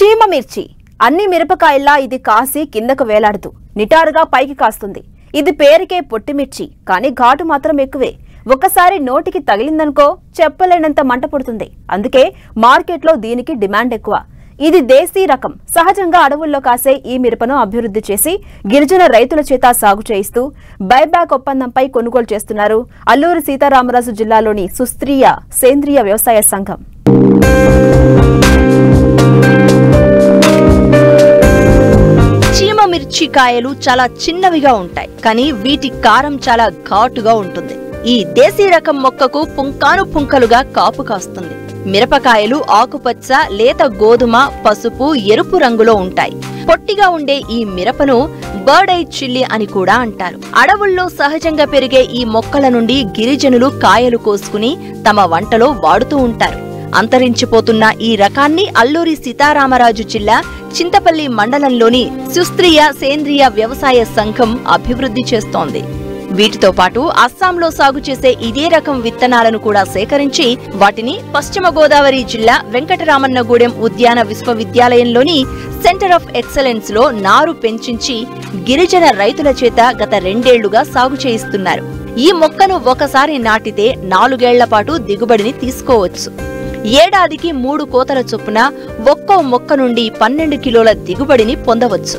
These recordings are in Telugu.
చీమ మిర్చి అన్ని మిరపకాయల్లా ఇది కాసి కిందకు వేలాడుతూ నిటారుగా పైకి కాస్తుంది. ఇది పేరుకే పొట్టిమిర్చి, కానీ ఘాటు మాత్రం ఎక్కువే. ఒక్కసారి నోటికి తగిలిందనుకో చెప్పలేనంత మంట పుడుతుంది. అందుకే మార్కెట్లో దీనికి డిమాండ్ ఎక్కువ. ఇది దేశీ రకం. సహజంగా అడవుల్లో కాసే ఈ మిరపను అభివృద్ధి చేసి గిరిజన రైతుల చేత సాగు చేయిస్తూ బైబ్యాక్ ఒప్పందంపై కొనుగోలు చేస్తున్నారు అల్లూరి సీతారామరాజు జిల్లాలోని సుస్త్రీయ సేంద్రియ వ్యవసాయ సంఘం. చీమ మిర్చి కాయలు చాలా చిన్నవిగా ఉంటాయి, కానీ వీటి కారం చాలా ఘాటుగా ఉంటుంది. ఈ దేశీ రకం మొక్కకు పుంకాను పుంకలుగా కాపు కాస్తుంది. మిరపకాయలు ఆకుపచ్చ, లేత గోధుమ, పసుపు, ఎరుపు రంగులో ఉంటాయి. పొట్టిగా ఉండే ఈ మిరపను బర్డ్ ఐ చిల్లీ అని కూడా అంటారు. అడవుల్లో సహజంగా పెరిగే ఈ మొక్కల నుండి గిరిజనులు కాయలు కోసుకుని తమ వంటలో వాడుతూ ఉంటారు. అంతరించిపోతున్న ఈ రకాన్ని అల్లూరి సీతారామరాజు జిల్లా చింతపల్లి మండలంలోని సుస్త్రీయ సేంద్రియ వ్యవసాయ సంఘం అభివృద్ధి చేస్తోంది. వీటితో పాటు అస్సాంలో సాగు చేసే ఇదే రకం విత్తనాలను కూడా సేకరించి వాటిని పశ్చిమ గోదావరి జిల్లా వెంకటరామన్నగూడెం ఉద్యాన విశ్వవిద్యాలయంలోని సెంటర్ ఆఫ్ ఎక్సలెన్స్ లో నారు పెంచించి గిరిజన రైతుల చేత గత 2 ఏళ్లుగా సాగు చేయిస్తున్నారు. ఈ మొక్కను ఒకసారి నాటితే 4 ఏళ్ల పాటు దిగుబడిని తీసుకోవచ్చు. ఏడాదికి 3 కోతల చొప్పున ఒక్కో మొక్క నుండి 12 కిలోల దిగుబడిని పొందవచ్చు.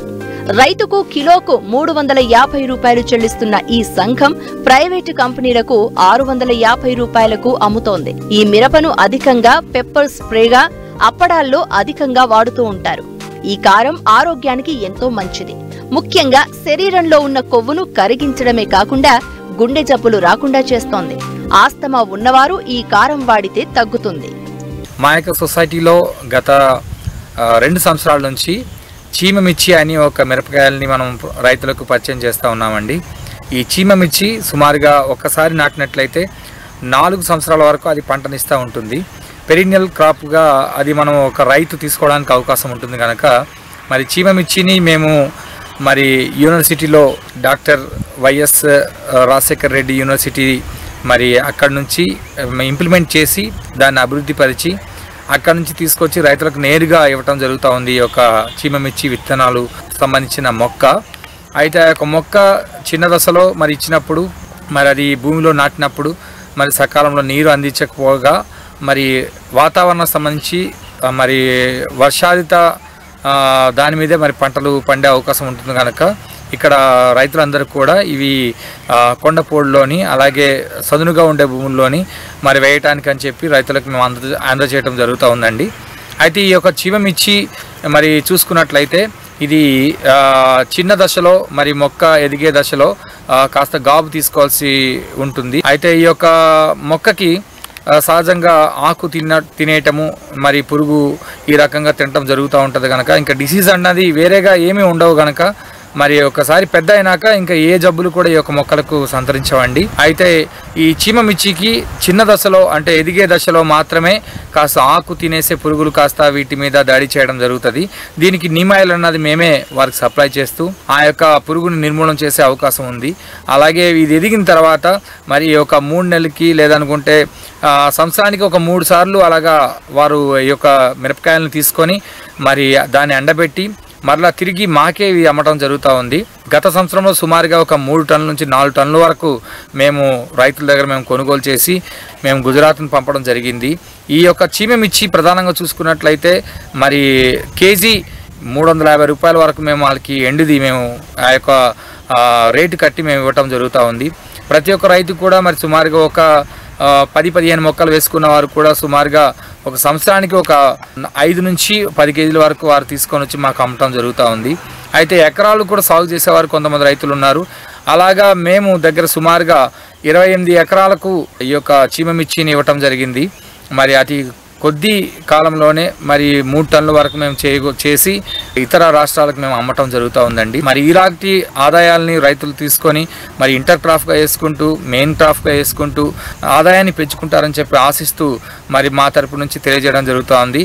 రైతుకు కిలోకు 350 రూపాయలు చెల్లిస్తున్న ఈ సంఘం ప్రైవేటు కంపెనీలకు 650 రూపాయలకు అమ్ముతోంది. ఈ మిరపను అధికంగా పెప్పర్ స్ప్రేగా, అప్పడాల్లో అధికంగా వాడుతూ ఉంటారు. ఈ కారం ఆరోగ్యానికి ఎంతో మంచిది. ముఖ్యంగా శరీరంలో ఉన్న కొవ్వును కరిగించడమే కాకుండా గుండె జబ్బులు రాకుండా చేస్తోంది. ఆస్తమా ఉన్నవారు ఈ కారం వాడితే తగ్గుతుంది. మా యొక్క సొసైటీలో గత 2 సంవత్సరాల నుంచి చీమ మిర్చి అని ఒక మిరపకాయలని మనం రైతులకు పరిచయం చేస్తూ ఉన్నామండి. ఈ చీమ మిర్చి సుమారుగా ఒక్కసారి నాటినట్లయితే 4 సంవత్సరాల వరకు అది పంటనిస్తూ ఉంటుంది. పెరినియల్ క్రాప్గా అది మనం ఒక రైతు తీసుకోవడానికి అవకాశం ఉంటుంది కనుక మరి చీమ మిర్చిని మేము మరి యూనివర్సిటీలో doctor YS Rajasekhar Reddy university మరి అక్కడ నుంచి ఇంప్లిమెంట్ చేసి దాన్ని అభివృద్ధి పరిచి అక్కడ నుంచి తీసుకొచ్చి రైతులకు నేరుగా ఇవ్వటం జరుగుతూ ఉంది. ఈ యొక్క చీమ మిర్చి విత్తనాలు సంబంధించిన మొక్క అయితే ఆ యొక్క మొక్క చిన్న దశలో మరి ఇచ్చినప్పుడు మరి అది భూమిలో నాటినప్పుడు మరి సకాలంలో నీరు అందించకపోగా మరి వాతావరణం సంబంధించి మరి వర్షాదిత దాని మీదే మరి పంటలు పండే అవకాశం ఉంటుంది కనుక ఇక్కడ రైతులందరూ కూడా ఇవి కొండపోడులోని అలాగే సదునుగా ఉండే భూముల్లోని మరి వేయటానికి అని చెప్పి రైతులకు మేము అందజేయడం జరుగుతూ ఉందండి. అయితే ఈ యొక్క చీమ మిర్చి మరి చూసుకున్నట్లయితే ఇది చిన్న దశలో మరి మొక్క ఎదిగే దశలో కాస్త గాబు తీసుకోవాల్సి ఉంటుంది. అయితే ఈ యొక్క మొక్కకి సహజంగా ఆకు తినేయటము మరి పురుగు ఈ రకంగా తినటం జరుగుతూ ఉంటుంది కనుక ఇంకా డిసీజ్ అన్నది వేరేగా ఏమీ ఉండవు కనుక మరి ఒకసారి పెద్ద అయినాక ఇంకా ఏ జబ్బులు కూడా ఈ యొక్క మొక్కలకు సంతరించవండి. అయితే ఈ చీమ మిర్చికి చిన్న దశలో అంటే ఎదిగే దశలో మాత్రమే కాస్త ఆకు తినేసే పురుగులు కాస్త వీటి మీద దాడి చేయడం జరుగుతుంది. దీనికి నీమాయిల్ అన్నది మేమే వారికి సప్లై చేస్తూ ఆ యొక్క పురుగుని నిర్మూలన చేసే అవకాశం ఉంది. అలాగే ఇది ఎదిగిన తర్వాత మరి ఒక 3 నెలలకి లేదనుకుంటే సంవత్సరానికి ఒక 3 సార్లు అలాగా వారు ఈ యొక్క మిరపకాయలను తీసుకొని మరి దాన్ని ఎండబెట్టి మరలా తిరిగి మాకే ఇవి అమ్మటం జరుగుతూ ఉంది. గత సంవత్సరంలో సుమారుగా ఒక 3 టన్నుల నుంచి 4 టన్నుల వరకు మేము రైతుల దగ్గర మేము కొనుగోలు చేసి మేము గుజరాత్ను పంపడం జరిగింది. ఈ యొక్క చీమ మిర్చి ప్రధానంగా చూసుకున్నట్లయితే మరి కేజీ 350 రూపాయల వరకు మేము వాళ్ళకి ఎండుది మేము ఆ యొక్క రేటు కట్టి మేము ఇవ్వటం జరుగుతూ ఉంది. ప్రతి ఒక్క రైతు కూడా మరి సుమారుగా ఒక 10-15 మొక్కలు వేసుకున్న వారు కూడా సుమారుగా ఒక సంవత్సరానికి ఒక 5 నుంచి 10 కేజీల వరకు వారు తీసుకొని వచ్చి మాకు అమ్మటం జరుగుతూ ఉంది. అయితే ఎకరాలు కూడా సాగు చేసేవారు కొంతమంది రైతులు ఉన్నారు. అలాగా మేము దగ్గర సుమారుగా 28 ఎకరాలకు ఈ యొక్క చీమ మిర్చిని ఇవ్వటం జరిగింది. మరి అతి కొద్ది కాలంలోనే మరి 3 టన్నుల వరకు మేము చేసి ఇతర రాష్ట్రాలకు మేము అమ్మటం జరుగుతూ ఉందండి. మరి ఇలాంటి ఆదాయాల్ని రైతులు తీసుకొని మరి ఇంటర్ క్రాప్గా వేసుకుంటూ మెయిన్ క్రాప్గా వేసుకుంటూ ఆదాయాన్ని పెంచుకుంటారని చెప్పి ఆశిస్తూ మరి మా తరపు నుంచి తెలియజేయడం జరుగుతూ ఉంది.